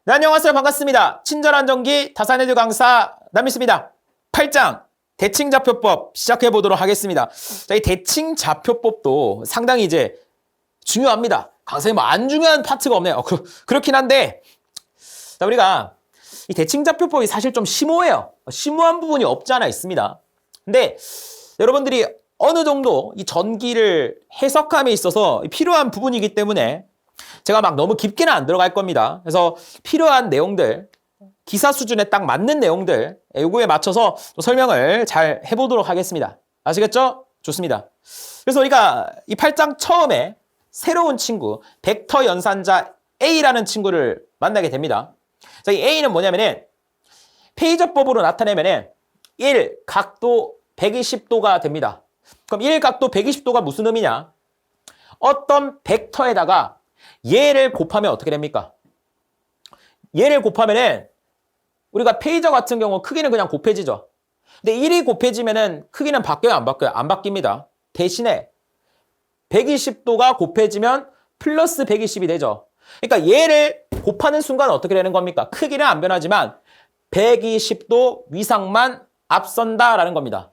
네, 안녕하세요. 반갑습니다. 친절한 전기 다산에듀 강사 남일수입니다. 8장 대칭좌표법 시작해 보도록 하겠습니다. 자, 이 대칭좌표법도 상당히 이제 중요합니다. 강사님 뭐 안 중요한 파트가 없네요. 그렇긴 한데 자, 우리가 이 대칭좌표법이 사실 좀 심오해요. 심오한 부분이 없지 않아 있습니다. 근데 여러분들이 어느 정도 이 전기를 해석함에 있어서 필요한 부분이기 때문에 제가 막 너무 깊게는 안 들어갈 겁니다. 그래서 필요한 내용들, 기사 수준에 딱 맞는 내용들, 요거에 맞춰서 또 설명을 잘 해보도록 하겠습니다. 아시겠죠? 좋습니다. 그래서 우리가 이 8장 처음에 새로운 친구, 벡터 연산자 A라는 친구를 만나게 됩니다. 자, 이 A는 뭐냐면은 페이저법으로 나타내면은 1, 각도 120도가 됩니다. 그럼 1 각도 120도가 무슨 의미냐? 어떤 벡터에다가 얘를 곱하면 어떻게 됩니까? 얘를 곱하면은 우리가 페이저 같은 경우 크기는 그냥 곱해지죠. 근데 1이 곱해지면은 크기는 바뀌어요, 안 바뀌어요? 안 바뀝니다. 대신에 120도가 곱해지면 플러스 120이 되죠. 그러니까 얘를 곱하는 순간 어떻게 되는 겁니까? 크기는 안 변하지만 120도 위상만 앞선다라는 겁니다.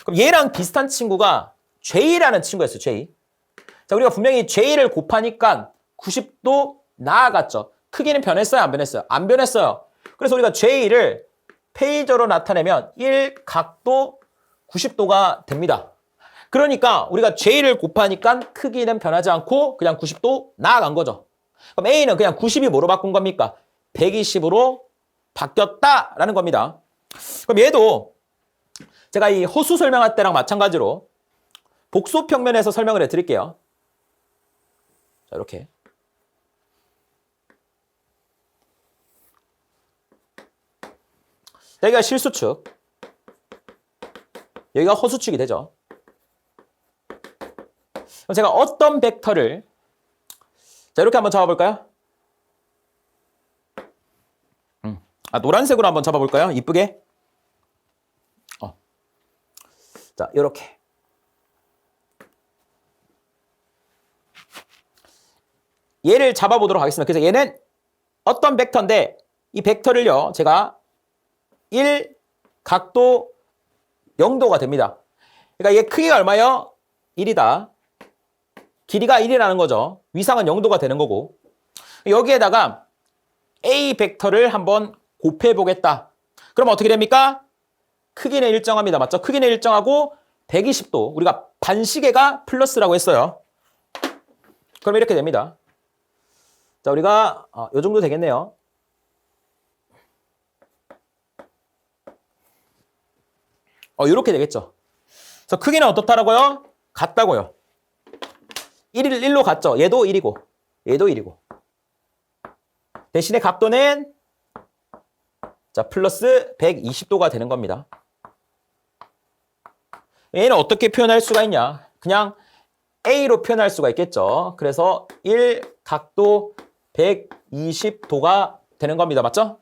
그럼 얘랑 비슷한 친구가 J라는 친구였어요, J. 자, 우리가 분명히 J를 곱하니까 90도 나아갔죠. 크기는 변했어요, 안 변했어요? 안 변했어요. 그래서 우리가 J를 페이저로 나타내면 1 각도 90도가 됩니다. 그러니까 우리가 J를 곱하니까 크기는 변하지 않고 그냥 90도 나아간 거죠. 그럼 A는 그냥 90이 뭐로 바꾼 겁니까? 120으로 바뀌었다라는 겁니다. 그럼 얘도 제가 이 호수 설명할 때랑 마찬가지로 복소 평면에서 설명을 해드릴게요. 자, 이렇게. 여기가 실수축, 여기가 허수축이 되죠. 그럼 제가 어떤 벡터를 자 이렇게 한번 잡아볼까요? 노란색으로 한번 잡아볼까요? 이쁘게. 자, 이렇게. 얘를 잡아보도록 하겠습니다. 그래서 얘는 어떤 벡터인데 이 벡터를요, 제가 1 각도 0도가 됩니다. 그러니까 얘 크기가 얼마요? 1이다. 길이가 1이라는 거죠. 위상은 0도가 되는 거고. 여기에다가 A 벡터를 한번 곱해보겠다. 그럼 어떻게 됩니까? 크기는 일정합니다. 맞죠? 크기는 일정하고 120도. 우리가 반시계가 플러스라고 했어요. 그럼 이렇게 됩니다. 자, 우리가 요 정도 되겠네요. 이렇게 되겠죠. 그래서 크기는 어떻다라고요? 같다고요. 1로 같죠. 얘도 1이고 얘도 1이고. 대신에 각도는 자 플러스 120도가 되는 겁니다. 얘는 어떻게 표현할 수가 있냐? 그냥 A로 표현할 수가 있겠죠. 그래서 1 각도 120도가 되는 겁니다. 맞죠?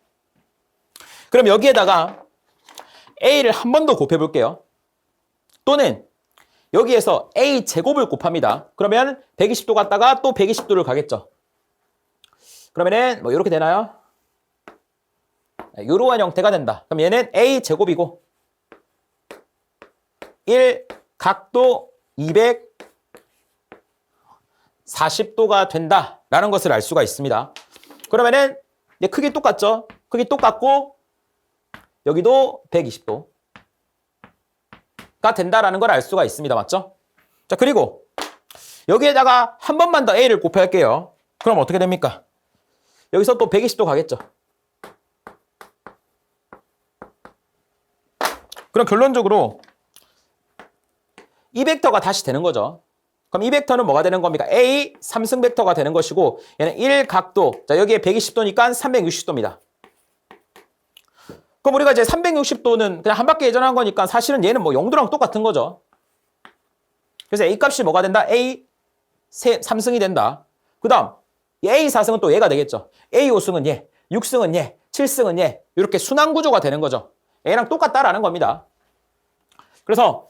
그럼 여기에다가 A를 한 번 더 곱해볼게요. 또는 여기에서 A 제곱을 곱합니다. 그러면 120도 갔다가 또 120도를 가겠죠. 그러면은 뭐 이렇게 되나요? 이러한 형태가 된다. 그럼 얘는 A 제곱이고 1 각도 240도가 된다라는 것을 알 수가 있습니다. 그러면은 이제 크기 똑같죠? 크기 똑같고 여기도 120도가 된다라는 걸 알 수가 있습니다. 맞죠? 자, 그리고 여기에다가 한 번만 더 A를 곱할게요. 그럼 어떻게 됩니까? 여기서 또 120도 가겠죠. 그럼 결론적으로 이 벡터가 다시 되는 거죠. 그럼 이 벡터는 뭐가 되는 겁니까? A 3승 벡터가 되는 것이고 얘는 1 각도, 자 여기에 120도니까 360도입니다. 그럼 우리가 이제 360도는 그냥 한 바퀴 예전한 거니까 사실은 얘는 뭐 0도랑 똑같은 거죠. 그래서 A 값이 뭐가 된다? A 3승이 된다. 그 다음 A 4승은 또 얘가 되겠죠. A 5승은 얘, 6승은 얘, 7승은 얘, 이렇게 순환 구조가 되는 거죠. A랑 똑같다라는 겁니다. 그래서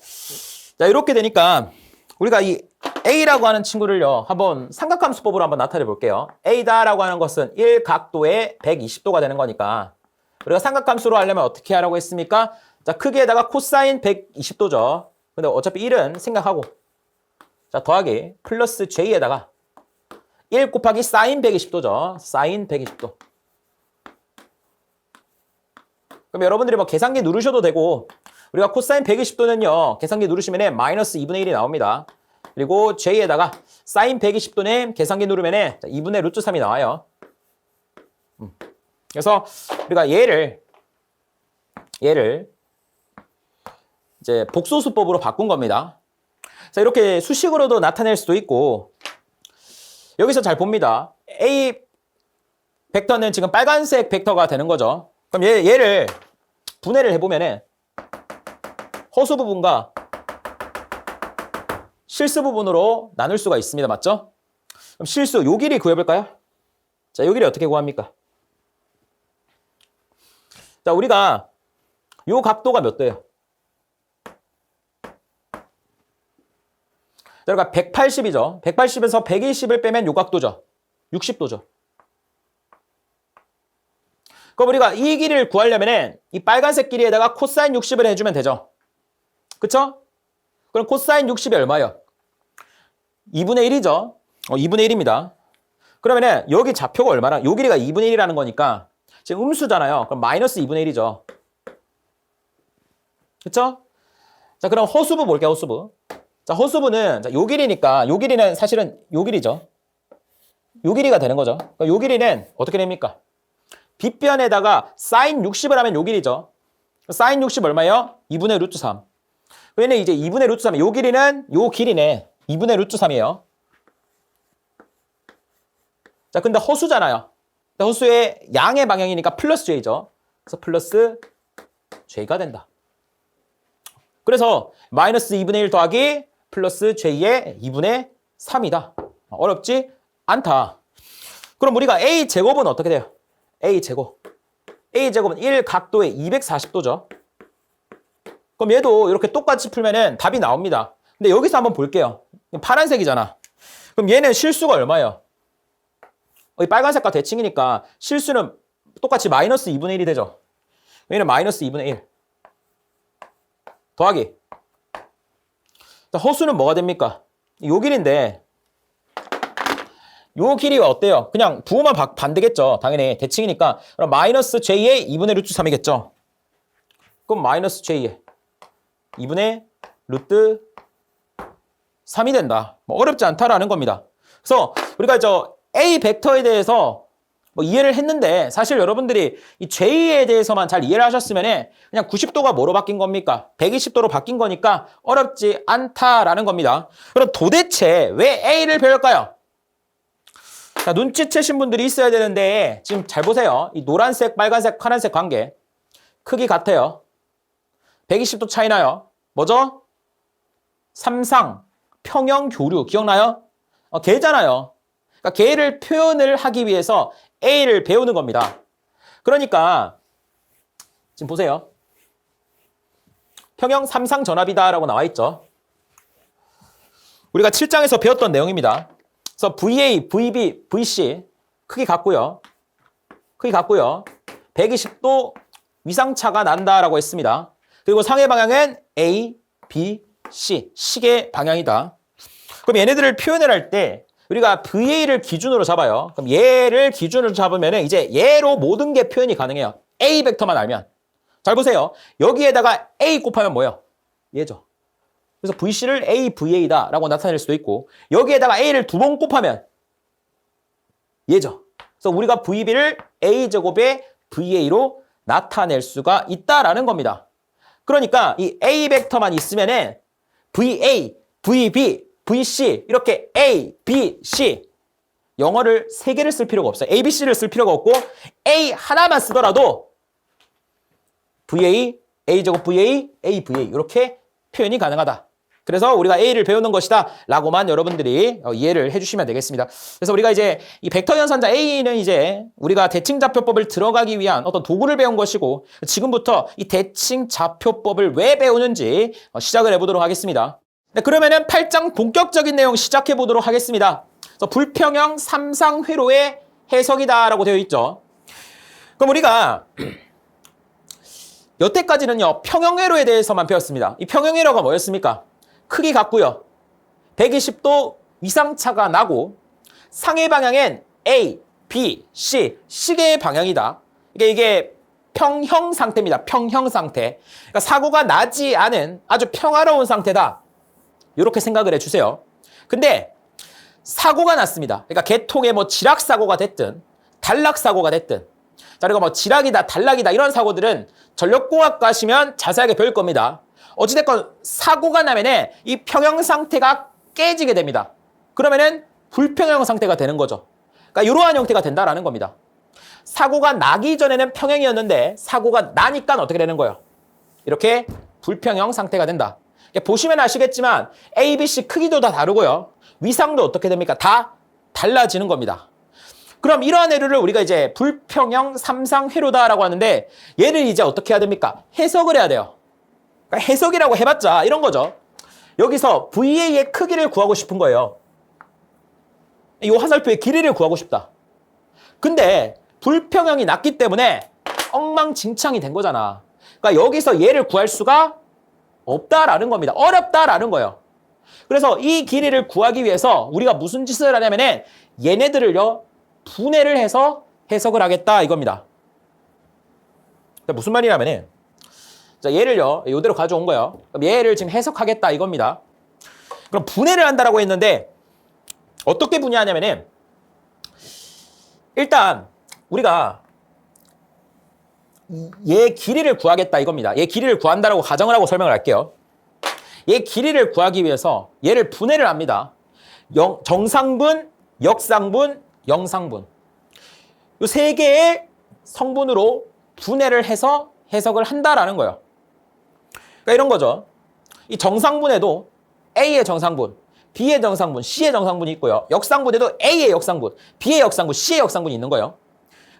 자 이렇게 되니까 우리가 이 A라고 하는 친구를요, 한번 삼각함수법으로 한번 나타내 볼게요. A다라고 하는 것은 1각도에 120도가 되는 거니까 우리가 삼각함수로 하려면 어떻게 하라고 했습니까? 자, 크기에다가 코사인 120도죠. 근데 어차피 1은 생각하고, 자, 더하기 플러스 J에다가 1 곱하기 사인 120도죠. 사인 120도. 그럼 여러분들이 뭐 계산기 누르셔도 되고, 우리가 코사인 120도는요, 계산기 누르시면 마이너스 2분의 1이 나옵니다. 그리고 J에다가 사인 120도는 계산기 누르면 2분의 루트 3이 나와요. 그래서 우리가 얘를 이제 복소수법으로 바꾼 겁니다. 자, 이렇게 수식으로도 나타낼 수도 있고, 여기서 잘 봅니다. A 벡터는 지금 빨간색 벡터가 되는 거죠. 그럼 얘를 분해를 해보면은 허수 부분과 실수 부분으로 나눌 수가 있습니다. 맞죠? 그럼 실수, 요 길이 구해볼까요? 자, 요 길이 어떻게 구합니까? 자, 우리가 요 각도가 몇 도예요? 자, 그러니까 180이죠. 180에서 120을 빼면 요 각도죠. 60도죠. 그럼 우리가 이 길이를 구하려면 이 빨간색 길이에다가 코사인 60을 해주면 되죠. 그쵸? 그럼 코사인 60이 얼마예요? 2분의 1이죠. 2분의 1입니다. 그러면은 여기 좌표가 얼마나? 요 길이가 2분의 1이라는 거니까 지금 음수잖아요. 그럼 마이너스 2분의 1이죠. 그쵸? 자, 그럼 허수부 볼게요, 허수부. 자, 허수부는 자, 요 길이니까 요 길이는 사실은 요 길이죠. 요 길이가 되는 거죠. 그러니까 요 길이는 어떻게 됩니까? 빗변에다가 사인 60을 하면 요 길이죠. 사인 60 얼마예요? 2분의 루트 3. 얘는 이제 2분의 루트 3. 요 길이는 요 길이네. 2분의 루트 3이에요. 자, 근데 허수잖아요. 허수의 양의 방향이니까 플러스 J죠. 그래서 플러스 J가 된다. 그래서 마이너스 2분의 1 더하기 플러스 J의 2분의 3이다. 어렵지 않다. 그럼 우리가 A제곱은 어떻게 돼요? A제곱. A제곱은 1각도에 240도죠. 그럼 얘도 이렇게 똑같이 풀면은 답이 나옵니다. 근데 여기서 한번 볼게요. 파란색이잖아. 그럼 얘는 실수가 얼마예요? 이 빨간색과 대칭이니까 실수는 똑같이 마이너스 2분의 1이 되죠. 얘는 마이너스 2분의 1. 더하기. 허수는 뭐가 됩니까? 요 길인데 요 길이가 어때요? 그냥 부호만 반대겠죠. 당연히 대칭이니까. 그럼 마이너스 J의 2분의 루트 3이겠죠. 그럼 마이너스 J의 2분의 루트 3이 된다. 뭐 어렵지 않다라는 겁니다. 그래서 우리가 A 벡터에 대해서 뭐 이해를 했는데 사실 여러분들이 이 J에 대해서만 잘 이해를 하셨으면 그냥 90도가 뭐로 바뀐 겁니까? 120도로 바뀐 거니까 어렵지 않다라는 겁니다. 그럼 도대체 왜 A를 배울까요? 자, 눈치채신 분들이 있어야 되는데 지금 잘 보세요. 이 노란색, 빨간색, 파란색 관계 크기 같아요. 120도 차이 나요. 뭐죠? 삼상, 평형, 교류 기억나요? 개잖아요. 그러니까 개를 표현을 하기 위해서 A를 배우는 겁니다. 그러니까 지금 보세요. 평형 삼상 전압이다라고 나와 있죠. 우리가 7장에서 배웠던 내용입니다. 그래서 VA, VB, VC 크기 같고요. 크기 같고요. 120도 위상차가 난다라고 했습니다. 그리고 상해 방향은 A, B, C 식의 방향이다. 그럼 얘네들을 표현을 할 때 우리가 VA를 기준으로 잡아요. 그럼 얘를 기준으로 잡으면 이제 얘로 모든 게 표현이 가능해요. A 벡터만 알면. 잘 보세요. 여기에다가 A 곱하면 뭐예요? 얘죠. 그래서 VC를 AVA다라고 나타낼 수도 있고 여기에다가 A를 2번 곱하면 얘죠. 그래서 우리가 VB를 A제곱의 VA로 나타낼 수가 있다라는 겁니다. 그러니까 이 A 벡터만 있으면은 VA, VB, VC 이렇게 A, B, C 영어를 3개를 쓸 필요가 없어요. A, B, C를 쓸 필요가 없고 A 하나만 쓰더라도 VA, A제곱 VA, AVA 이렇게 표현이 가능하다. 그래서 우리가 A를 배우는 것이다 라고만 여러분들이 이해를 해주시면 되겠습니다. 그래서 우리가 이제 이 벡터 연산자 A는 이제 우리가 대칭좌표법을 들어가기 위한 어떤 도구를 배운 것이고 지금부터 이 대칭좌표법을 왜 배우는지 시작을 해보도록 하겠습니다. 네, 그러면은 8장 본격적인 내용 시작해 보도록 하겠습니다. 그래서 불평형 삼상회로의 해석이다라고 되어 있죠. 그럼 우리가 여태까지는요, 평형회로에 대해서만 배웠습니다. 이 평형회로가 뭐였습니까? 크기 같고요. 120도 위상차가 나고 상해 방향엔 A, B, C, 시계의 방향이다. 이게 평형 상태입니다. 평형 상태. 그러니까 사고가 나지 않은 아주 평화로운 상태다. 이렇게 생각을 해주세요. 근데 사고가 났습니다. 그러니까 개통의 뭐 지락사고가 됐든 단락사고가 됐든 자, 그리고 뭐 지락이다, 단락이다 이런 사고들은 전력공학 가시면 자세하게 배울 겁니다. 어찌됐건 사고가 나면은 이 평형 상태가 깨지게 됩니다. 그러면은 불평형 상태가 되는 거죠. 그러니까 이러한 형태가 된다라는 겁니다. 사고가 나기 전에는 평형이었는데 사고가 나니까 어떻게 되는 거예요? 이렇게 불평형 상태가 된다. 보시면 아시겠지만 A, B, C 크기도 다 다르고요. 위상도 어떻게 됩니까? 다 달라지는 겁니다. 그럼 이러한 회로를 우리가 이제 불평형 삼상회로다라고 하는데 얘를 이제 어떻게 해야 됩니까? 해석을 해야 돼요. 그러니까 해석이라고 해봤자 이런 거죠. 여기서 VA의 크기를 구하고 싶은 거예요. 이 화살표의 길이를 구하고 싶다. 근데 불평형이 났기 때문에 엉망진창이 된 거잖아. 그러니까 여기서 얘를 구할 수가 없다라는 겁니다. 어렵다라는 거예요. 그래서 이 길이를 구하기 위해서 우리가 무슨 짓을 하냐면은 얘네들을요 분해를 해서 해석을 하겠다 이겁니다. 무슨 말이냐면은 자, 얘를요 이대로 가져온 거예요. 그럼 얘를 지금 해석하겠다 이겁니다. 그럼 분해를 한다라고 했는데 어떻게 분해하냐면은 일단 우리가 얘 길이를 구하겠다 이겁니다. 얘 길이를 구한다라고 가정을 하고 설명을 할게요. 얘 길이를 구하기 위해서 얘를 분해를 합니다. 정상분, 역상분, 영상분. 이 세 개의 성분으로 분해를 해서 해석을 한다라는 거예요. 그러니까 이런 거죠. 이 정상분에도 A의 정상분, B의 정상분, C의 정상분이 있고요. 역상분에도 A의 역상분, B의 역상분, C의 역상분이 있는 거예요.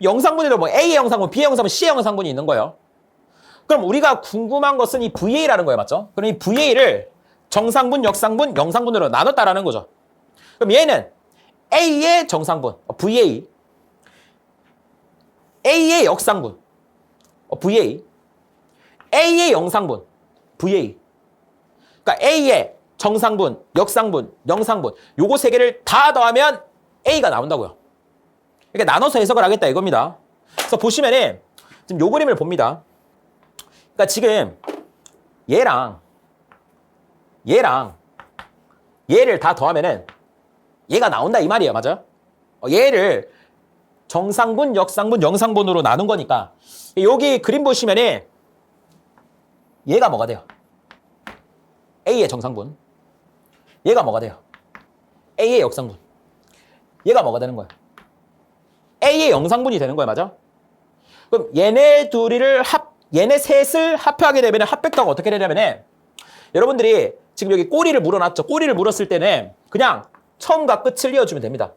영상분에도 뭐 A의 영상분, B의 영상분, C의 영상분이 있는 거예요. 그럼 우리가 궁금한 것은 이 VA라는 거예요. 맞죠? 그럼 이 VA를 정상분, 역상분, 영상분으로 나눴다라는 거죠. 그럼 얘는 A의 정상분, VA, A의 역상분, VA, A의 영상분, VA. 그러니까 A의 정상분, 역상분, 영상분 요거 세 개를 다 더하면 A가 나온다고요. 이렇게 나눠서 해석을 하겠다 이겁니다. 그래서 보시면은 지금 요 그림을 봅니다. 그러니까 지금 얘랑 얘를 다 더하면은 얘가 나온다 이 말이에요. 맞아요? 얘를 정상분, 역상분, 영상분으로 나눈 거니까 여기 그림 보시면은 얘가 뭐가 돼요? A의 정상분. 얘가 뭐가 돼요? A의 역상분. 얘가 뭐가 되는 거예요? A의 영상분이 되는 거예요. 맞아? 그럼 얘네 셋을 합하게 되면 합백도가 어떻게 되냐면은 여러분들이 지금 여기 꼬리를 물어놨죠. 꼬리를 물었을 때는 그냥 처음과 끝을 이어주면 됩니다.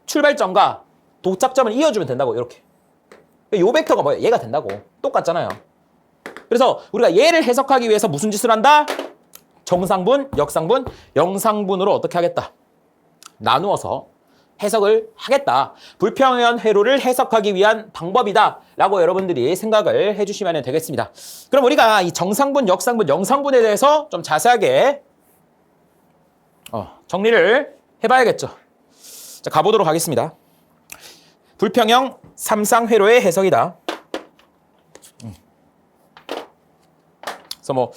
출발점과 도착점을 이어주면 된다고 이렇게. 요 벡터가 뭐예요? 얘가 된다고. 똑같잖아요. 그래서 우리가 얘를 해석하기 위해서 무슨 짓을 한다? 정상분, 역상분, 영상분으로 어떻게 하겠다? 나누어서 해석을 하겠다. 불평형 회로를 해석하기 위한 방법이다 라고 여러분들이 생각을 해주시면 되겠습니다. 그럼 우리가 이 정상분, 역상분, 영상분에 대해서 좀 자세하게 정리를 해봐야겠죠. 자, 가보도록 하겠습니다. 불평형 삼상회로의 해석이다. 그래서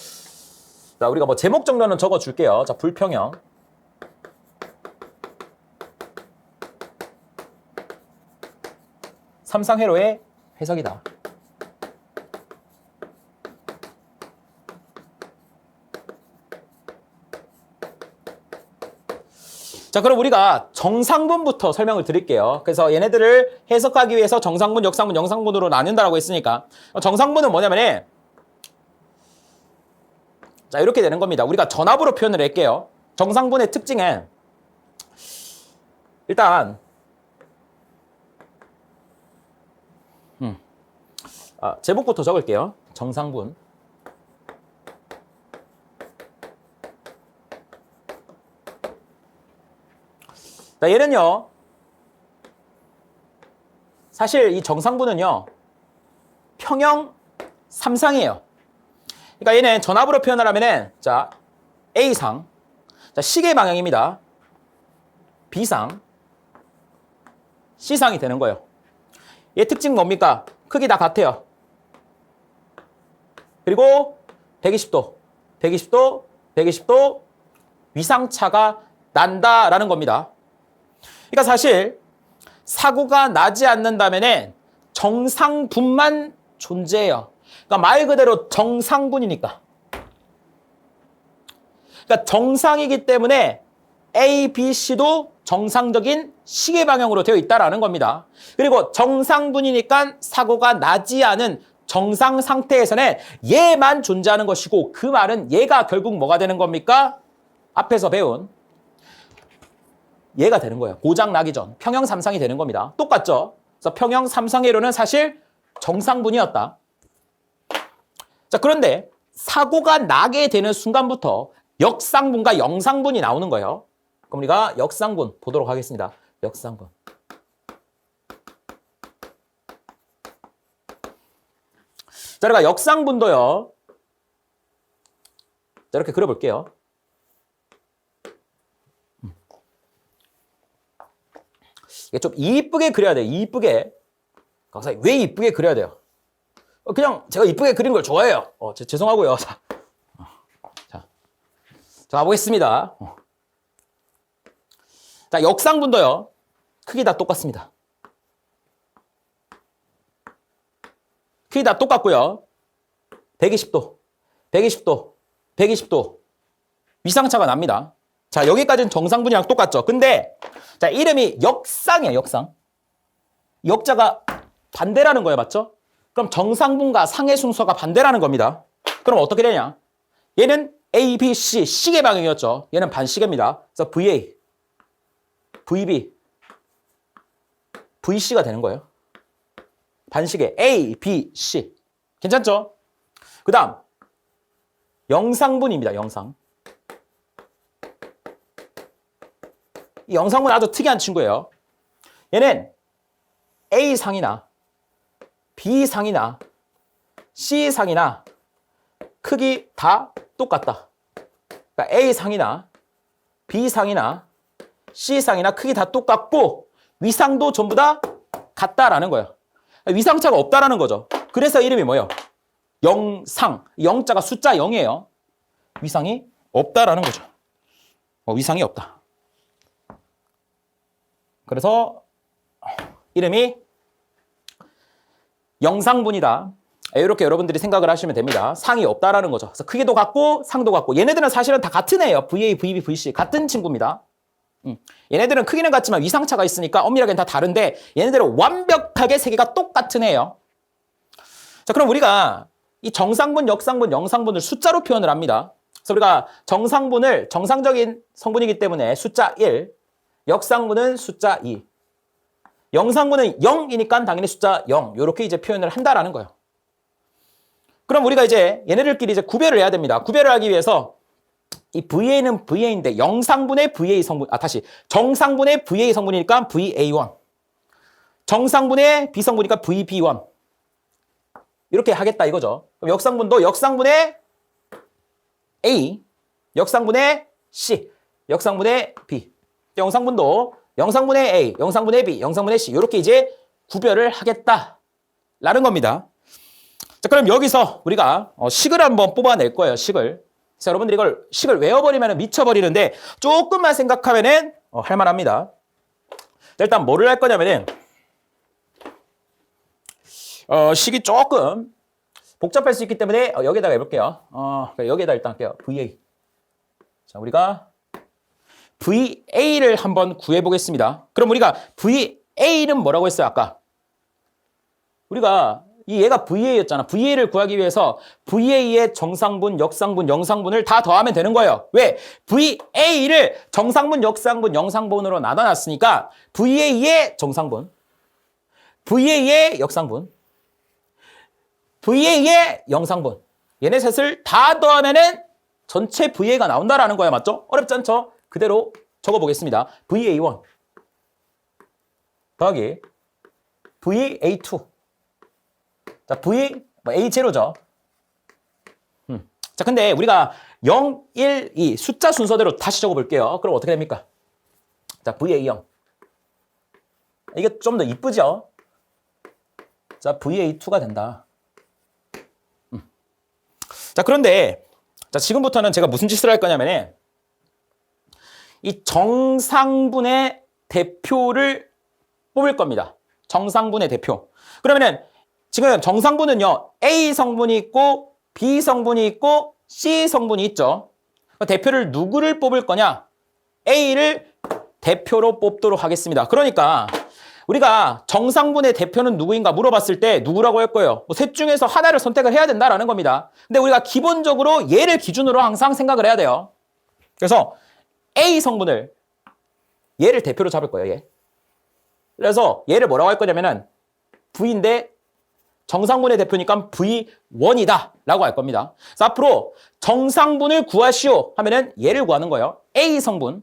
자, 우리가 제목 정도는 적어줄게요. 자, 불평형. 삼상회로의 해석이다. 자, 그럼 우리가 정상분부터 설명을 드릴게요. 그래서 얘네들을 해석하기 위해서 정상분, 역상분, 영상분으로 나눈다라고 했으니까 정상분은 뭐냐면은 자, 이렇게 되는 겁니다. 우리가 전압으로 표현을 할게요. 정상분의 특징은 일단 제목부터 적을게요. 정상분. 자, 얘는요. 사실 이 정상분은요. 평형 삼상이에요. 그러니까 얘는 전압으로 표현을 하면은 자, A상. 자, 시계 방향입니다. B상. C상이 되는 거예요. 얘 특징 뭡니까? 크기 다 같아요. 그리고 120도, 120도, 120도 위상차가 난다라는 겁니다. 그러니까 사실 사고가 나지 않는다면은 정상분만 존재해요. 그러니까 말 그대로 정상분이니까. 그러니까 정상이기 때문에 A, B, C도 정상적인 시계 방향으로 되어 있다라는 겁니다. 그리고 정상분이니까 사고가 나지 않은 정상 상태에서는 얘만 존재하는 것이고 그 말은 얘가 결국 뭐가 되는 겁니까? 앞에서 배운 얘가 되는 거예요. 고장 나기 전 평형 삼상이 되는 겁니다. 똑같죠? 그래서 평형 삼상의 이론은 사실 정상분이었다. 자, 그런데 사고가 나게 되는 순간부터 역상분과 영상분이 나오는 거예요. 그럼 우리가 역상분 보도록 하겠습니다. 역상분. 자, 우리가 역상분도요. 자, 이렇게 그려볼게요. 이게 좀 이쁘게 그려야 돼요. 이쁘게. 강사님, 왜 이쁘게 그려야 돼요? 그냥 제가 이쁘게 그린 걸 좋아해요. 죄송하고요. 자, 가보겠습니다. 자, 역상분도요. 크기 다 똑같습니다. 크기 다 똑같고요. 120도, 120도, 120도 위상차가 납니다. 자, 여기까지는 정상분이랑 똑같죠. 근데 자, 이름이 역상이에요. 역상. 역자가 반대라는 거예요. 맞죠? 그럼 정상분과 상의 순서가 반대라는 겁니다. 그럼 어떻게 되냐? 얘는 A, B, C, 시계 방향이었죠. 얘는 반시계입니다. 그래서 VA, VB, VC가 되는 거예요. 반시계 A, B, C. 괜찮죠? 그 다음 영상분입니다. 영상. 이 영상분 아주 특이한 친구예요. 얘는 A상이나 B상이나 C상이나 크기 다 똑같다. 그러니까 A상이나 B상이나 C상이나 크기 다 똑같고 위상도 전부 다 같다라는 거예요. 위상차가 없다라는 거죠. 그래서 이름이 뭐예요? 영상. 영자가 숫자 0이에요. 위상이 없다라는 거죠. 위상이 없다. 그래서 이름이 영상분이다. 이렇게 여러분들이 생각을 하시면 됩니다. 상이 없다라는 거죠. 그래서 크기도 같고 상도 같고 얘네들은 사실은 다 같은 애예요. VA, VB, VC 같은 친구입니다. 얘네들은 크기는 같지만 위상차가 있으니까 엄밀하게는 다 다른데 얘네들은 완벽하게 세 개가 똑같은 애예요. 자, 그럼 우리가 이 정상분, 역상분, 영상분을 숫자로 표현을 합니다. 그래서 우리가 정상분을 정상적인 성분이기 때문에 숫자 1, 역상분은 숫자 2, 영상분은 0이니까 당연히 숫자 0 이렇게 이제 표현을 한다라는 거예요. 그럼 우리가 이제 얘네들끼리 이제 구별을 해야 됩니다. 구별을 하기 위해서 이 VA는 VA인데 영상분의 VA 성분, 정상분의 VA 성분이니까 VA1, 정상분의 B 성분이니까 VB1 이렇게 하겠다 이거죠. 그럼 역상분도 역상분의 A, 역상분의 C, 역상분의 B, 영상분도 영상분의 A, 영상분의 B, 영상분의 C 이렇게 이제 구별을 하겠다라는 겁니다. 자, 그럼 여기서 우리가 식을 한번 뽑아낼 거예요. 식을. 그래서 여러분들이 이걸 식을 외워버리면 미쳐버리는데 조금만 생각하면은 할만합니다. 자, 일단 뭐를 할 거냐면은 식이 조금 복잡할 수 있기 때문에 여기다가 해볼게요. 여기에다 일단 할게요. VA. 자, 우리가 VA를 한번 구해보겠습니다. 그럼 우리가 VA는 뭐라고 했어요, 아까? 우리가 얘가 VA였잖아. VA를 구하기 위해서 VA의 정상분, 역상분, 영상분을 다 더하면 되는 거예요. 왜? VA를 정상분, 역상분, 영상분으로 나눠놨으니까 VA의 정상분, VA의 역상분, VA의 영상분 얘네 셋을 다 더하면은 전체 VA가 나온다라는 거예요. 맞죠? 어렵지 않죠? 그대로 적어보겠습니다. VA1 더하기 VA2. 자, V, A0죠. 자, 근데 우리가 0, 1, 2 숫자 순서대로 다시 적어볼게요. 그럼 어떻게 됩니까? 자, VA0. 이게 좀 더 이쁘죠? 자, VA2가 된다. 자, 그런데 자, 지금부터는 제가 무슨 짓을 할 거냐면 이 정상분의 대표를 뽑을 겁니다. 정상분의 대표. 그러면은 지금 정상분은요, A 성분이 있고 B 성분이 있고 C 성분이 있죠. 대표를 누구를 뽑을 거냐? A를 대표로 뽑도록 하겠습니다. 그러니까 우리가 정상분의 대표는 누구인가 물어봤을 때 누구라고 할 거예요? 뭐 셋 중에서 하나를 선택을 해야 된다라는 겁니다. 근데 우리가 기본적으로 얘를 기준으로 항상 생각을 해야 돼요. 그래서 A 성분을 얘를 대표로 잡을 거예요. 얘. 그래서 얘를 뭐라고 할 거냐면은 V인데 정상분의 대표니까 V1이다 라고 할 겁니다. 그래서 앞으로 정상분을 구하시오 하면은 얘를 구하는 거예요. A 성분.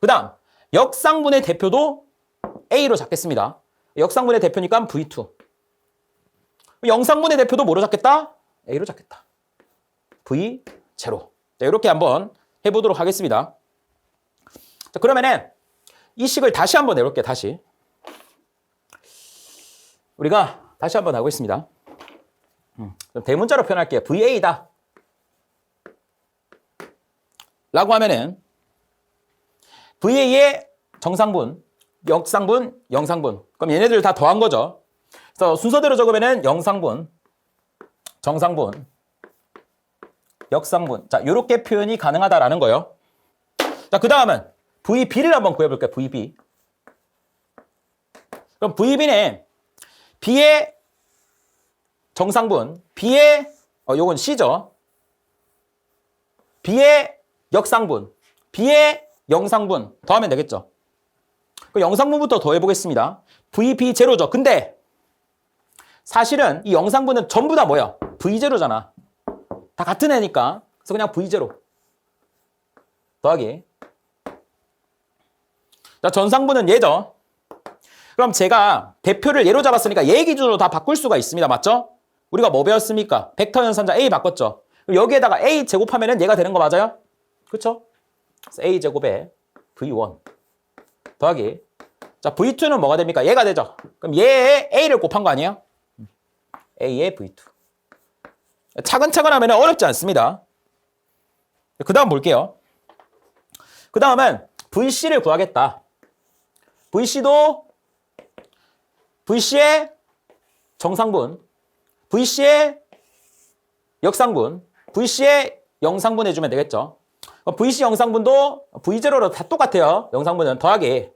그 다음 역상분의 대표도 A로 잡겠습니다. 역상분의 대표니까 V2. 영상분의 대표도 뭐로 잡겠다? A로 잡겠다. V0. 자, 이렇게 한번 해보도록 하겠습니다. 자, 그러면은 이 식을 다시 한번 내볼게요. 다시. 우리가 다시 한번 하고 있습니다. 그럼 대문자로 표현할게요. VA다. 라고 하면은 VA의 정상분, 역상분, 영상분. 그럼 얘네들 다 더한 거죠. 그래서 순서대로 적으면은 영상분, 정상분, 역상분. 자, 요렇게 표현이 가능하다라는 거예요. 자, 그 다음은 VB를 한번 구해볼게요. VB. 그럼 VB는 B의 정상분, B의 요건 C죠. B의 역상분, B의 영상분 더하면 되겠죠. 그 영상분부터 더해보겠습니다. VB0죠. 근데 사실은 이 영상분은 전부 다 뭐야? V0잖아. 다 같은 애니까. 그래서 그냥 V0 더하기. 자, 전상분은 얘죠. 그럼 제가 대표를 얘로 잡았으니까 얘 기준으로 다 바꿀 수가 있습니다. 맞죠? 우리가 뭐 배웠습니까? 벡터 연산자 A 바꿨죠. 그럼 여기에다가 A 제곱하면은 얘가 되는 거 맞아요? 그렇죠? 그래서 A 제곱에 V1 더하기. 자, V2는 뭐가 됩니까? 얘가 되죠. 그럼 얘에 A를 곱한 거 아니에요? A의 V2. 차근차근 하면 어렵지 않습니다. 그 다음 볼게요. 그 다음은 VC를 구하겠다. VC의 정상분, VC의 역상분, VC의 영상분 해주면 되겠죠. VC 영상분도 V0로 다 똑같아요. 영상분은 더하기.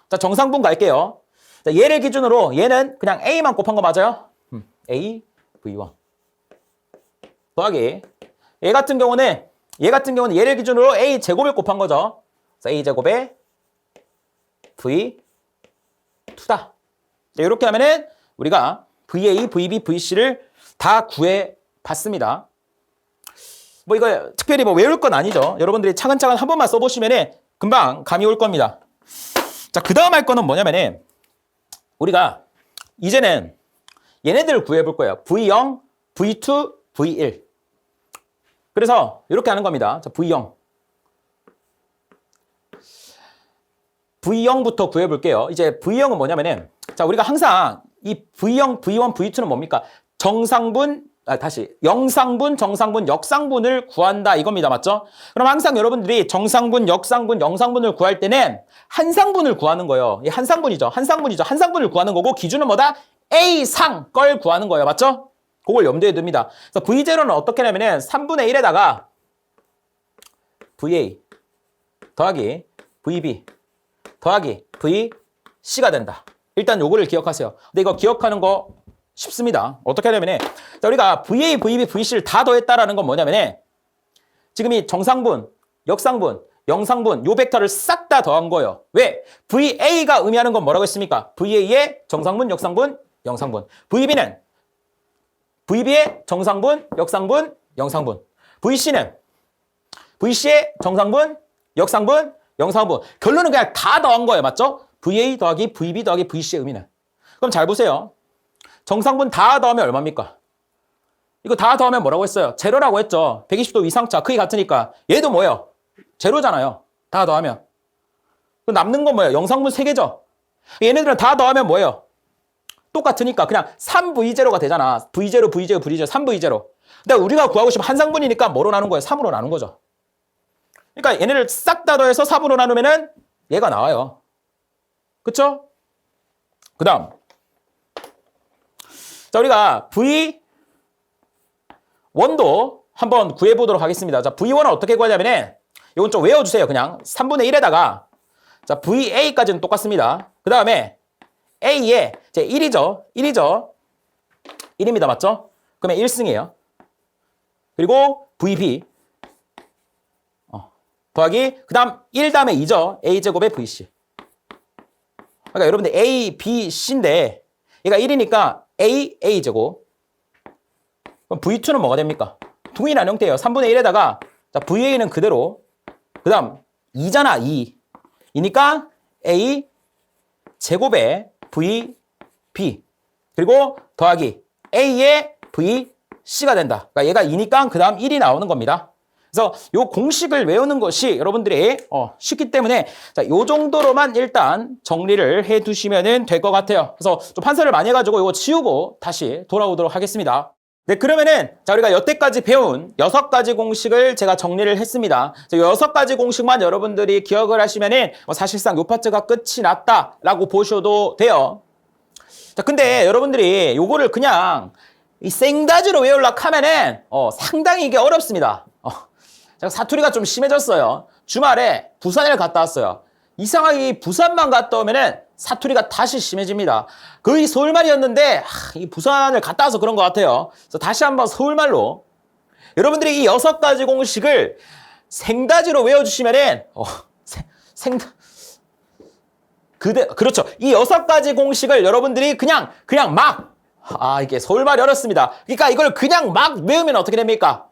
자, 정상분 갈게요. 자, 얘를 기준으로 얘는 그냥 A만 곱한 거 맞아요? A, V1 더하기. 얘 같은 경우는 얘를 기준으로 A 제곱을 곱한 거죠. 그래서 A 제곱에 V2다. 이렇게 하면은 우리가 VA, VB, VC를 다 구해 봤습니다. 뭐 이거 특별히 뭐 외울 건 아니죠. 여러분들이 차근차근 한 번만 써보시면은 금방 감이 올 겁니다. 자, 그 다음 할 거는 뭐냐면은 우리가 이제는 얘네들을 구해 볼 거예요. V0, V2, V1. 그래서 이렇게 하는 겁니다. 자, V0. V0부터 구해 볼게요. 이제 V0은 뭐냐면은 자, 우리가 항상 이 V0, V1, V2는 뭡니까? 영상분, 정상분, 역상분을 구한다 이겁니다. 맞죠? 그럼 항상 여러분들이 정상분, 역상분, 영상분을 구할 때는 한상분을 구하는 거예요. 이 한상분이죠. 한상분을 구하는 거고 기준은 뭐다? A상 걸 구하는 거예요. 맞죠? 그걸 염두에 둡니다. 그래서 V0는 어떻게 하냐면은 3분의 1에다가 VA 더하기 VB 더하기 VC가 된다. 일단 요거를 기억하세요. 근데 이거 기억하는 거 쉽습니다. 어떻게 하냐면은 자, 우리가 VA, VB, VC를 다 더했다라는 건 뭐냐면은 지금 이 정상분, 역상분, 영상분 요 벡터를 싹 다 더한 거예요. 왜? VA가 의미하는 건 뭐라고 했습니까? VA의 정상분, 역상분, 영상분. VB는 VB의 정상분, 역상분, 영상분. VC는 VC의 정상분, 역상분, 영상분. 결론은 그냥 다 더한 거예요. 맞죠? VA 더하기 VB 더하기 VC의 의미는. 그럼 잘 보세요. 정상분 다 더하면 얼마입니까? 이거 다 더하면 뭐라고 했어요? 제로라고 했죠. 120도 위상차 크기 같으니까. 얘도 뭐예요? 제로잖아요. 다 더하면. 그럼 남는 건 뭐예요? 영상분 3개죠. 얘네들은 다 더하면 뭐예요? 똑같으니까 그냥 3V0가 되잖아. V0, V0, V0, 3V0. 근데 우리가 구하고 싶은 한상분이니까 뭐로 나눈 거예요? 3으로 나눈 거죠. 그러니까 얘네를 싹 다 더해서 3으로 나누면은 얘가 나와요. 그쵸? 그 다음. 자, 우리가 V1도 한번 구해보도록 하겠습니다. 자, V1은 어떻게 구하냐면은 이건 좀 외워주세요. 그냥 3분의 1에다가 자, VA까지는 똑같습니다. 그 다음에 A에 제 1이죠. 1입니다. 맞죠? 그러면 1승이에요. 그리고 VB 더하기 그 다음 1 다음에 2죠. A제곱에 VC. 그러니까 여러분들 A, B, C인데 얘가 1이니까 A제곱. 그럼 V2는 뭐가 됩니까? 동일한 형태예요. 3분의 1에다가 자, VA는 그대로 그 다음 2잖아. 2니까 A 제곱에 VB 그리고 더하기 A의 VC가 된다. 그러니까 얘가 2니까 그 다음 1이 나오는 겁니다. 그래서 이 공식을 외우는 것이 여러분들이 쉽기 때문에 자, 요 정도로만 일단 정리를 해두시면 될 것 같아요. 그래서 좀 판서를 많이 해가지고 이거 지우고 다시 돌아오도록 하겠습니다. 네, 그러면은 자, 우리가 여태까지 배운 6가지 공식을 제가 정리를 했습니다. 6가지 공식만 여러분들이 기억을 하시면은 사실상 요 파트가 끝이 났다라고 보셔도 돼요. 자, 근데 여러분들이 요거를 그냥 이 생다지로 외우려고 하면은 상당히 이게 어렵습니다. 제가 사투리가 좀 심해졌어요. 주말에 부산을 갔다 왔어요. 이상하게 부산만 갔다 오면은 사투리가 다시 심해집니다. 거의 서울말이었는데 이 부산을 갔다 와서 그런 것 같아요. 그래서 다시 한번 서울말로 여러분들이 이 6가지 공식을 생다지로 외워주시면은 그렇죠. 이 6가지 공식을 여러분들이 그냥 막 이게 서울말이 어렵습니다. 그러니까 이걸 그냥 막 외우면 어떻게 됩니까?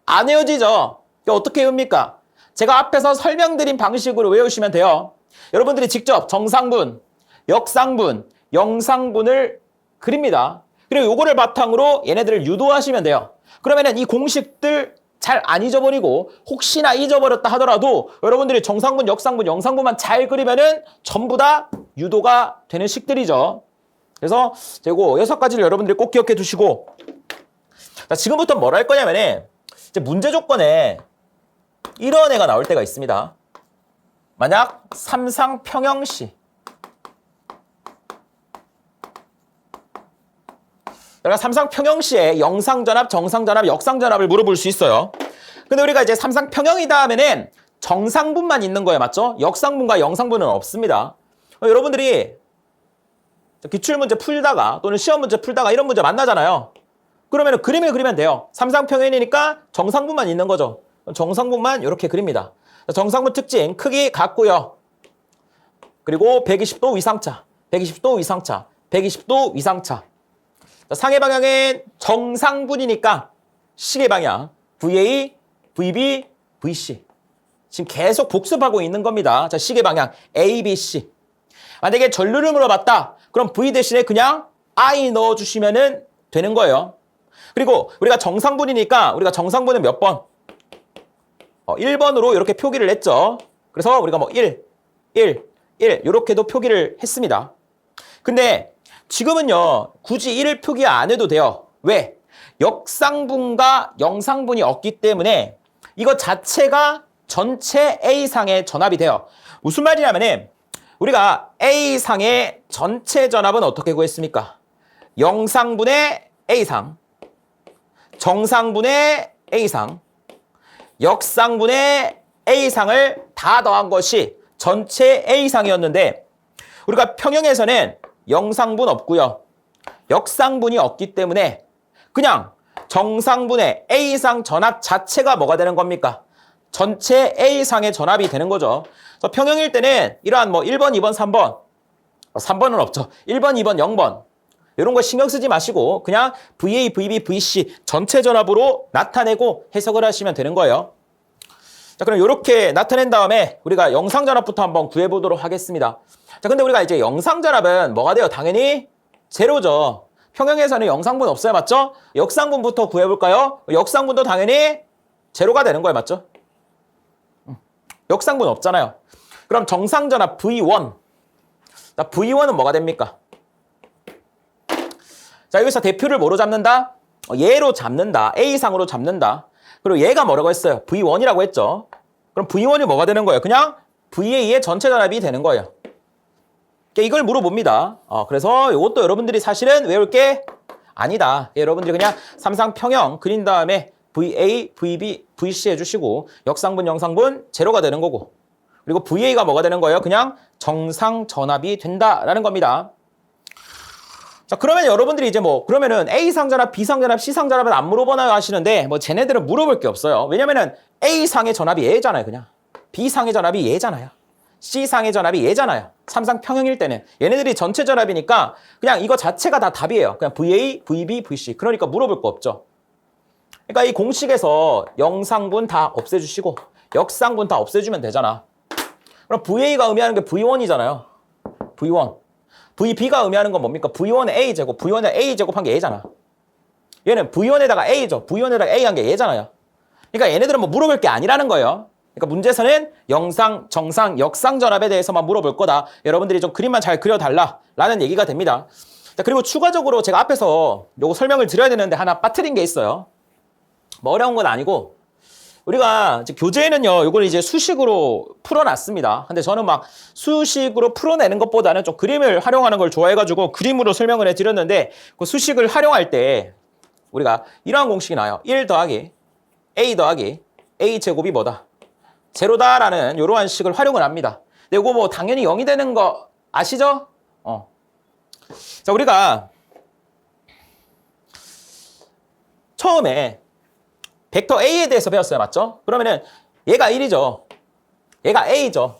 안 외워지죠. 어떻게 외웁니까? 제가 앞에서 설명드린 방식으로 외우시면 돼요. 여러분들이 직접 정상분, 역상분, 영상분을 그립니다. 그리고 요거를 바탕으로 얘네들을 유도하시면 돼요. 그러면은 이 공식들 잘 안 잊어버리고 혹시나 잊어버렸다 하더라도 여러분들이 정상분, 역상분, 영상분만 잘 그리면은 전부 다 유도가 되는 식들이죠. 그래서 제고 6가지를 여러분들이 꼭 기억해 두시고 자, 지금부터 뭘 할 거냐면은 이제 문제 조건에 이런 애가 나올 때가 있습니다. 만약 삼상평형시 내가 삼상평형시에 영상전압, 정상전압, 역상전압을 물어볼 수 있어요. 근데 우리가 이제 삼상평형이다 하면은 정상분만 있는 거예요. 맞죠? 역상분과 영상분은 없습니다. 여러분들이 기출문제 풀다가 또는 시험 문제 풀다가 이런 문제 만나잖아요. 그러면 그림을 그리면 돼요. 삼상평형이니까 정상분만 있는 거죠. 정상분만 이렇게 그립니다. 정상분 특징 크기 같고요. 그리고 120도 위상차, 120도 위상차, 120도 위상차. 상해 방향은 정상분이니까 시계 방향 VA, VB, VC. 지금 계속 복습하고 있는 겁니다. 자, 시계 방향 A, B, C. 만약에 전류를 물어봤다. 그럼 V 대신에 그냥 I 넣어주시면 되는 거예요. 그리고 우리가 정상분이니까 우리가 정상분은 몇 번? 1번으로 이렇게 표기를 했죠. 그래서 우리가 뭐 1 이렇게도 표기를 했습니다. 근데 지금은요. 굳이 1을 표기 안 해도 돼요. 왜? 역상분과 영상분이 없기 때문에 이거 자체가 전체 A상의 전압이 돼요. 무슨 말이냐면은 우리가 A상의 전체 전압은 어떻게 구했습니까? 영상분의 A상, 정상분의 A상, 역상분의 A상을 다 더한 것이 전체 A상이었는데 우리가 평형에서는 영상분 없고요. 역상분이 없기 때문에 그냥 정상분의 A상 전압 자체가 뭐가 되는 겁니까? 전체 A상의 전압이 되는 거죠. 그래서 평형일 때는 이러한 뭐 1번, 2번, 3번 3번은 없죠. 1번, 2번, 0번 이런 거 신경 쓰지 마시고 그냥 VA, VB, VC 전체 전압으로 나타내고 해석을 하시면 되는 거예요. 자, 그럼 이렇게 나타낸 다음에 우리가 영상전압부터 한번 구해보도록 하겠습니다. 자, 근데 우리가 이제 영상전압은 뭐가 돼요? 당연히 제로죠. 평형에서는 영상분 없어요. 맞죠? 역상분부터 구해볼까요? 역상분도 당연히 제로가 되는 거예요. 맞죠? 역상분 없잖아요. 그럼 정상전압 V1. 자, V1은 뭐가 됩니까? 자, 여기서 대표를 뭐로 잡는다? 얘로 잡는다. A상으로 잡는다. 그리고 얘가 뭐라고 했어요? V1이라고 했죠. 그럼 V1이 뭐가 되는 거예요? 그냥 VA의 전체 전압이 되는 거예요. 이걸 물어봅니다. 그래서 이것도 여러분들이 사실은 외울 게 아니다. 여러분들이 그냥 삼상평형 그린 다음에 VA, VB, VC 해주시고 역상분, 영상분 제로가 되는 거고 그리고 VA가 뭐가 되는 거예요? 그냥 정상전압이 된다라는 겁니다. 자, 그러면 여러분들이 이제 그러면은 A상전압, B상전압, C상전압은 안 물어보나요 하시는데 쟤네들은 물어볼 게 없어요. 왜냐면은 A상의 전압이 얘잖아요, 그냥. B상의 전압이 얘잖아요. C상의 전압이 얘잖아요. 삼상평형일 때는. 얘네들이 전체 전압이니까 그냥 이거 자체가 다 답이에요. 그냥 VA, VB, VC. 그러니까 물어볼 거 없죠. 그러니까 이 공식에서 영상분 다 없애주시고 역상분 다 없애주면 되잖아. 그럼 VA가 의미하는 게 V1이잖아요. V1. VB가 의미하는 건 뭡니까? V1의 A제곱, V1의 A제곱 한 게 얘잖아. 얘는 V1에다가 A죠. V1에다가 A 한 게 얘잖아요. 그러니까 얘네들은 물어볼 게 아니라는 거예요. 그러니까 문제에서는 영상, 정상, 역상전압에 대해서만 물어볼 거다. 여러분들이 좀 그림만 잘 그려달라라는 얘기가 됩니다. 자, 그리고 추가적으로 제가 앞에서 요거 설명을 드려야 되는데 하나 빠뜨린 게 있어요. 어려운 건 아니고 우리가 이제 교재에는요, 요걸 이제 수식으로 풀어놨습니다. 근데 저는 막 수식으로 풀어내는 것보다는 좀 그림을 활용하는 걸 좋아해가지고 그림으로 설명을 해드렸는데 그 수식을 활용할 때 우리가 이러한 공식이 나와요. 1 더하기 A 더하기 A 제곱이 뭐다? 제로다라는 이러한 식을 활용을 합니다. 근데 이거 당연히 0이 되는 거 아시죠? 자, 우리가 처음에 벡터 A에 대해서 배웠어요. 맞죠? 그러면은 얘가 1이죠. 얘가 A죠.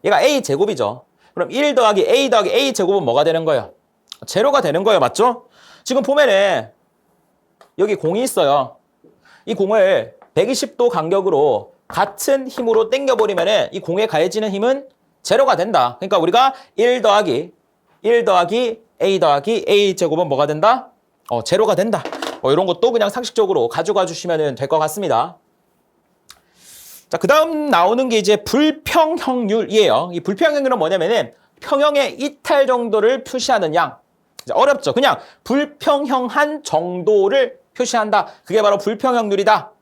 얘가 A 제곱이죠. 그럼 1 더하기 A 제곱은 뭐가 되는 거예요? 제로가 되는 거예요. 맞죠? 지금 보면은 여기 공이 있어요. 이 공을 120도 간격으로 같은 힘으로 당겨버리면은 이 공에 가해지는 힘은 제로가 된다. 그러니까 우리가 1 더하기 A 제곱은 뭐가 된다? 제로가 된다. 이런 것도 그냥 상식적으로 가져가 주시면 될 것 같습니다. 자, 그 다음 나오는 게 이제 불평형률이에요. 이 불평형률은 뭐냐면은 평형의 이탈 정도를 표시하는 양. 어렵죠? 그냥 불평형한 정도를 표시한다. 그게 바로 불평형률이다.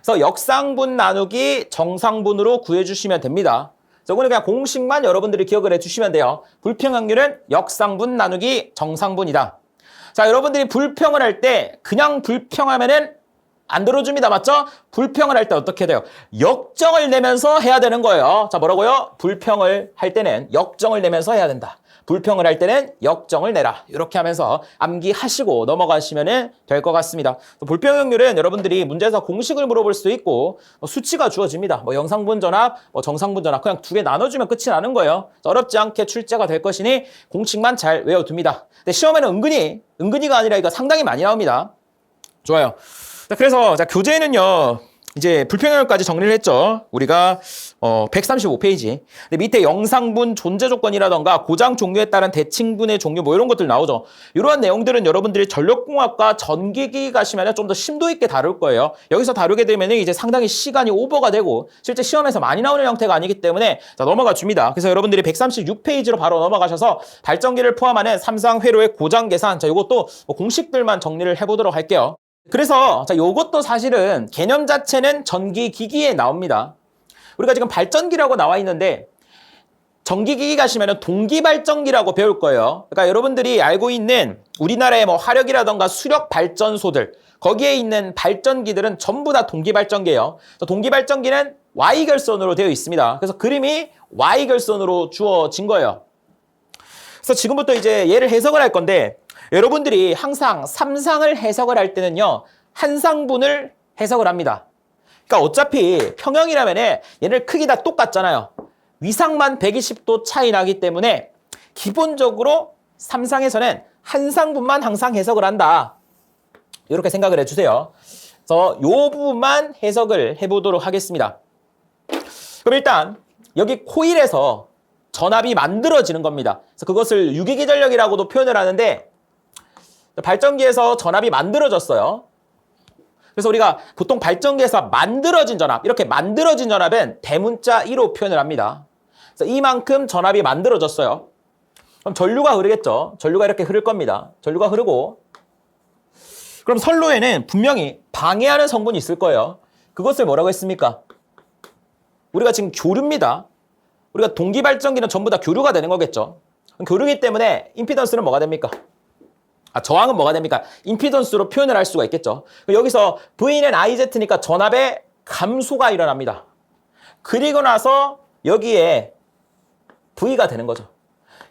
그래서 역상분 나누기 정상분으로 구해주시면 됩니다. 이거는 그냥 공식만 여러분들이 기억을 해주시면 돼요. 불평형률은 역상분 나누기 정상분이다. 자, 여러분들이 불평을 할 때 그냥 불평하면은 안 들어줍니다. 맞죠? 불평을 할 때 어떻게 돼요? 역정을 내면서 해야 되는 거예요. 자, 뭐라고요? 불평을 할 때는 역정을 내면서 해야 된다. 불평을 할 때는 역정을 내라. 이렇게 하면서 암기하시고 넘어가시면 될 것 같습니다. 불평형률은 여러분들이 문제에서 공식을 물어볼 수도 있고 수치가 주어집니다. 영상분 전압, 정상분 전압 그냥 두 개 나눠주면 끝이 나는 거예요. 어렵지 않게 출제가 될 것이니 공식만 잘 외워둡니다. 근데 시험에는 은근히가 아니라 이거 상당히 많이 나옵니다. 좋아요. 자, 그래서 교재에는요. 이제 불평형률까지 정리를 했죠. 우리가 135페이지. 근데 밑에 영상분 존재 조건이라던가 고장 종류에 따른 대칭분의 종류 이런 것들 나오죠. 이러한 내용들은 여러분들이 전력공학과 전기기 가시면 좀 더 심도 있게 다룰 거예요. 여기서 다루게 되면 이제 상당히 시간이 오버가 되고 실제 시험에서 많이 나오는 형태가 아니기 때문에 자, 넘어가 줍니다. 그래서 여러분들이 136페이지로 바로 넘어가셔서 발전기를 포함하는 삼상회로의 고장 계산. 자, 이것도 공식들만 정리를 해보도록 할게요. 그래서 요것도 사실은 개념 자체는 전기기기에 나옵니다. 우리가 지금 발전기라고 나와 있는데 전기기기 가시면 동기발전기라고 배울 거예요. 그러니까 여러분들이 알고 있는 우리나라의 화력이라던가 수력 발전소들 거기에 있는 발전기들은 전부 다 동기발전기예요. 동기발전기는 Y결선으로 되어 있습니다. 그래서 그림이 Y결선으로 주어진 거예요. 그래서 지금부터 이제 얘를 해석을 할 건데 여러분들이 항상 삼상을 해석을 할 때는요. 한상분을 해석을 합니다. 그러니까 어차피 평형이라면 얘네 크기 다 똑같잖아요. 위상만 120도 차이 나기 때문에 기본적으로 삼상에서는 한상분만 항상 해석을 한다. 이렇게 생각을 해주세요. 그래서 이 부분만 해석을 해보도록 하겠습니다. 그럼 일단 여기 코일에서 전압이 만들어지는 겁니다. 그래서 그것을 유기기전력이라고도 표현을 하는데 발전기에서 전압이 만들어졌어요. 그래서 우리가 보통 발전기에서 만들어진 전압, 이렇게 만들어진 전압은 대문자 E로 표현을 합니다. 그래서 이만큼 전압이 만들어졌어요. 그럼 전류가 흐르겠죠. 전류가 이렇게 흐를 겁니다. 전류가 흐르고 그럼 선로에는 분명히 방해하는 성분이 있을 거예요. 그것을 뭐라고 했습니까? 우리가 지금 교류입니다. 우리가 동기발전기는 전부 다 교류가 되는 거겠죠. 그럼 교류이기 때문에 임피던스는 뭐가 됩니까? 저항은 뭐가 됩니까? 임피던스로 표현을 할 수가 있겠죠. 여기서 V는 IZ니까 전압의 감소가 일어납니다. 그리고 나서 여기에 V가 되는 거죠.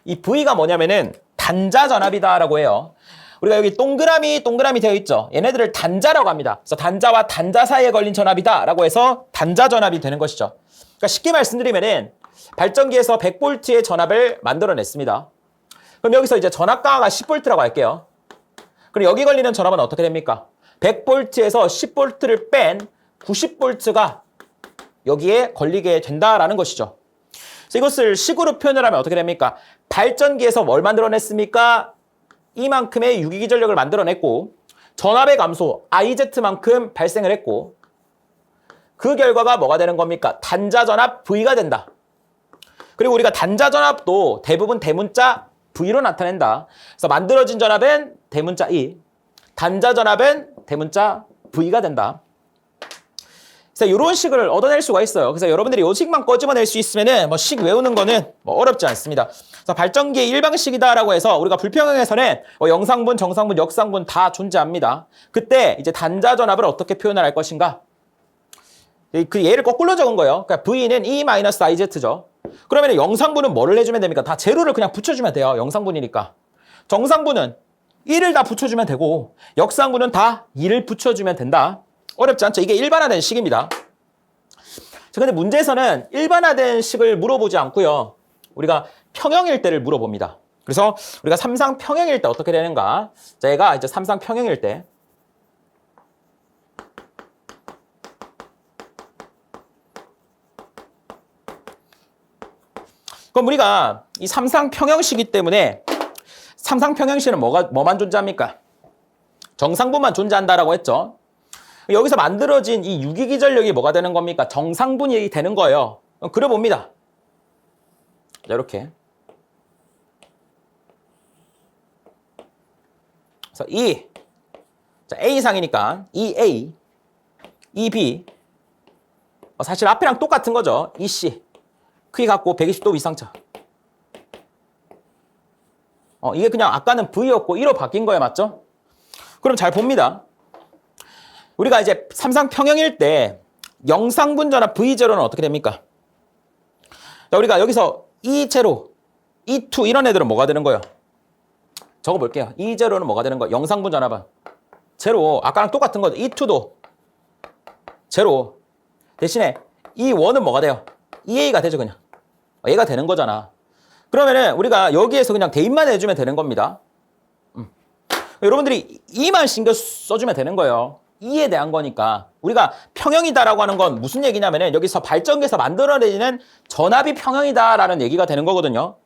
이 V가 뭐냐면은 단자 전압이다라고 해요. 우리가 여기 동그라미 되어 있죠. 얘네들을 단자라고 합니다. 그래서 단자와 단자 사이에 걸린 전압이다라고 해서 단자 전압이 되는 것이죠. 그러니까 쉽게 말씀드리면은 발전기에서 100V의 전압을 만들어냈습니다. 그럼 여기서 이제 전압 강화가 10V라고 할게요. 그럼 여기 걸리는 전압은 어떻게 됩니까? 100V에서 10V를 뺀 90V가 여기에 걸리게 된다라는 것이죠. 그래서 이것을 식으로 표현을 하면 어떻게 됩니까? 발전기에서 뭘 만들어냈습니까? 이만큼의 유기기전력을 만들어냈고 전압의 감소 IZ만큼 발생을 했고 그 결과가 뭐가 되는 겁니까? 단자 전압 V가 된다. 그리고 우리가 단자 전압도 대부분 대문자 V로 나타낸다. 그래서 만들어진 전압은 대문자 E, 단자 전압은 대문자 V가 된다. 그래서 이런 식을 얻어낼 수가 있어요. 그래서 여러분들이 이 식만 꺼집어낼 수 있으면은 식 외우는 거는 어렵지 않습니다. 그래서 발전기의 일방식이다라고 해서 우리가 불평형에서는 영상분, 정상분, 역상분 다 존재합니다. 그때 이제 단자 전압을 어떻게 표현을 할 것인가? 그 예를 거꾸로 적은 거예요. 그러니까 V는 E-IZ죠. 그러면 영상분은 뭐를 해주면 됩니까? 다 제로를 그냥 붙여주면 돼요. 영상분이니까. 정상분은 1을 다 붙여주면 되고 역상분은 다 2를 붙여주면 된다. 어렵지 않죠? 이게 일반화된 식입니다. 자, 근데 문제에서는 일반화된 식을 물어보지 않고요. 우리가 평형일 때를 물어봅니다. 그래서 우리가 삼상 평형일 때 어떻게 되는가? 자, 얘가 이제 삼상 평형일 때 그럼 우리가 이 삼상 평형식이기 때문에 삼상 평형식은 뭐만 존재합니까? 정상분만 존재한다라고 했죠. 여기서 만들어진 이 유기기전력이 뭐가 되는 겁니까? 정상분이 되는 거예요. 그려봅니다. 자, 이렇게. 그래서 E, 자, A상이니까 EA, EB, 사실 앞이랑 똑같은 거죠. EC, 크기 갖고 120도 이상차. 이게 그냥 아까는 V였고 E로 바뀐 거예요. 맞죠? 그럼 잘 봅니다. 우리가 이제 삼상 평형일 때 영상분 전압 V0는 어떻게 됩니까? 자, 우리가 여기서 E0, E2 이런 애들은 뭐가 되는 거예요? 적어볼게요. E0는 뭐가 되는 거예요? 영상분 전압은 제로. 아까랑 똑같은 거죠. E2도 제로. 대신에 E1은 뭐가 돼요? EA가 되죠, 그냥. 얘가 되는 거잖아. 그러면은 우리가 여기에서 그냥 대입만 해주면 되는 겁니다. 여러분들이 E만 신경 써주면 되는 거예요. E에 대한 거니까. 우리가 평형이다라고 하는 건 무슨 얘기냐면은 여기서 발전기에서 만들어내는 전압이 평형이다라는 얘기가 되는 거거든요.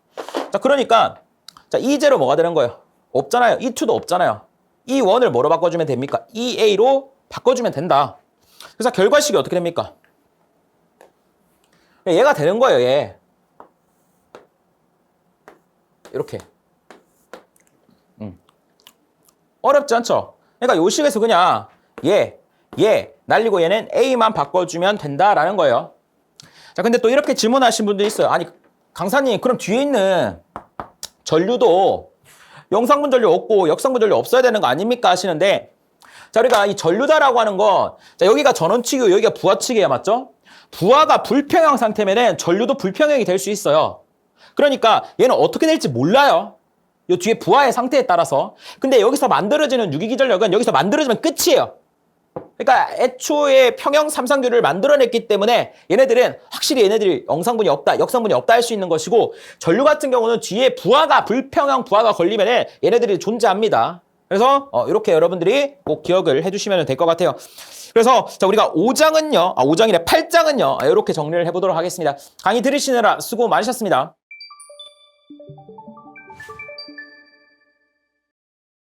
자, 그러니까 자, E0 뭐가 되는 거예요? 없잖아요. E2도 없잖아요. E1을 뭐로 바꿔주면 됩니까? EA로 바꿔주면 된다. 그래서 결과식이 어떻게 됩니까? 얘가 되는 거예요, 얘. 이렇게. 어렵지 않죠? 그러니까 요 식에서 그냥 얘 날리고 얘는 A만 바꿔주면 된다라는 거예요. 자, 근데 또 이렇게 질문하신 분들이 있어요. 아니, 강사님, 그럼 뒤에 있는 전류도 영상분 전류 없고 역상분 전류 없어야 되는 거 아닙니까? 하시는데, 자, 우리가 이 전류다라고 하는 건, 자, 여기가 전원축이고 여기가 부하축이에요. 맞죠? 부하가 불평형 상태면은 전류도 불평형이 될 수 있어요. 그러니까 얘는 어떻게 될지 몰라요. 요 뒤에 부하의 상태에 따라서. 근데 여기서 만들어지는 유기기전력은 여기서 만들어지면 끝이에요. 그러니까 애초에 평형 삼상교를 만들어냈기 때문에 얘네들은 확실히 얘네들이 영상분이 없다, 역상분이 없다 할 수 있는 것이고, 전류 같은 경우는 뒤에 부하가 불평형 부하가 걸리면 얘네들이 존재합니다. 그래서 이렇게 여러분들이 꼭 기억을 해주시면 될 것 같아요. 그래서 자, 우리가 5장은요, 5장이래 8장은요, 이렇게 정리를 해보도록 하겠습니다. 강의 들으시느라 수고 많으셨습니다.